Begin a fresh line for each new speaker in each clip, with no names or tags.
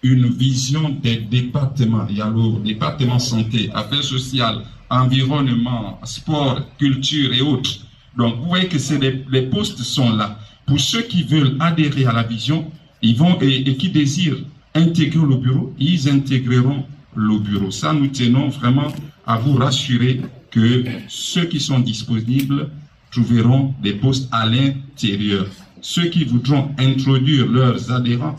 une vision des départements. Il y a le département santé, affaires sociales, environnement, sport, culture et autres. Donc, vous voyez que les postes sont là. Pour ceux qui veulent adhérer à la vision, ils vont et qui désirent intégrer le bureau, ils intégreront le bureau. Ça, nous tenons vraiment à vous rassurer que ceux qui sont disponibles trouveront des postes à l'intérieur. Ceux qui voudront introduire leurs adhérents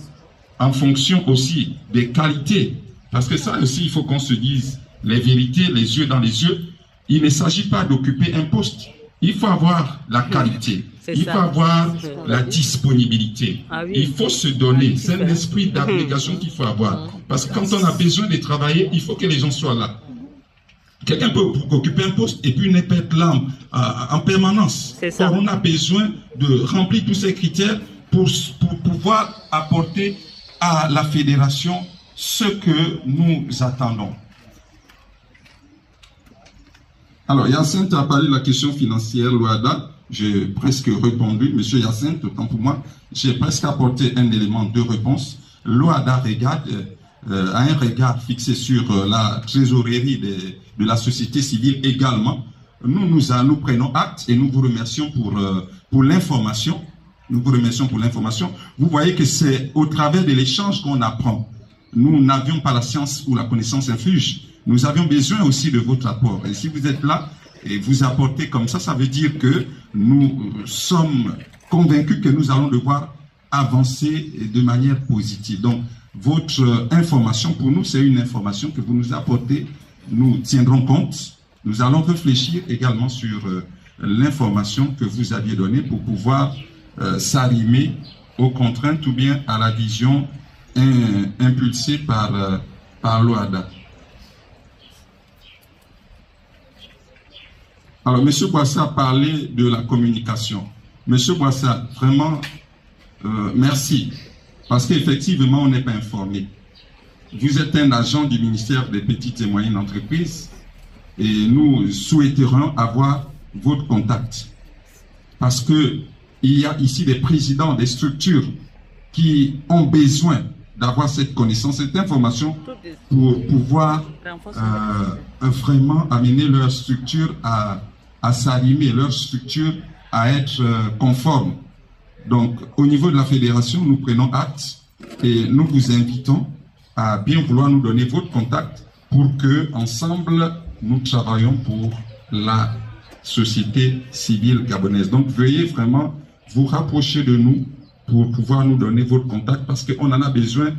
en fonction aussi des qualités, parce que ça aussi, il faut qu'on se dise les vérités, les yeux dans les yeux. Il ne s'agit pas d'occuper un poste. Il faut avoir la qualité. Il faut avoir la disponibilité. Ah oui. Il faut se donner. C'est un esprit d'abnégation qu'il faut avoir. Parce que quand on a besoin de travailler, il faut que les gens soient là. Quelqu'un peut occuper un poste et puis ne pas être là en permanence. Or, on a besoin de remplir tous ces critères pour pouvoir apporter à la fédération ce que nous attendons. Alors, Yacinthe a parlé de la question financière, l'OADA. J'ai presque répondu. Monsieur Yacinthe, autant pour moi, j'ai presque apporté un élément de réponse. L'OADA a un regard fixé sur la trésorerie de la société civile également. Nous prenons acte et nous vous remercions pour l'information. Nous vous remercions pour l'information. Vous voyez que c'est au travers de l'échange qu'on apprend. Nous n'avions pas la science ou la connaissance infuse. Nous avions besoin aussi de votre apport. Et si vous êtes là et vous apportez comme ça, ça veut dire que nous sommes convaincus que nous allons devoir avancer de manière positive. Donc, votre information, pour nous, c'est une information que vous nous apportez. Nous tiendrons compte. Nous allons réfléchir également sur l'information que vous aviez donnée pour pouvoir s'arrimer aux contraintes ou bien à la vision impulsée par l'OADA. Alors, M. Boissa a parlé de la communication. M. Boissa, vraiment, merci. Parce qu'effectivement, on n'est pas informé. Vous êtes un agent du ministère des Petites et Moyennes Entreprises et nous souhaiterions avoir votre contact. Parce qu'il y a ici des présidents des structures qui ont besoin d'avoir cette connaissance, cette information pour pouvoir vraiment amener leur structure à s'arrimer, leur structure à être conforme. Donc, au niveau de la fédération, nous prenons acte et nous vous invitons à bien vouloir nous donner votre contact pour que, ensemble, nous travaillions pour la société civile gabonaise. Donc, veuillez vraiment vous rapprocher de nous pour pouvoir nous donner votre contact parce qu'on en a besoin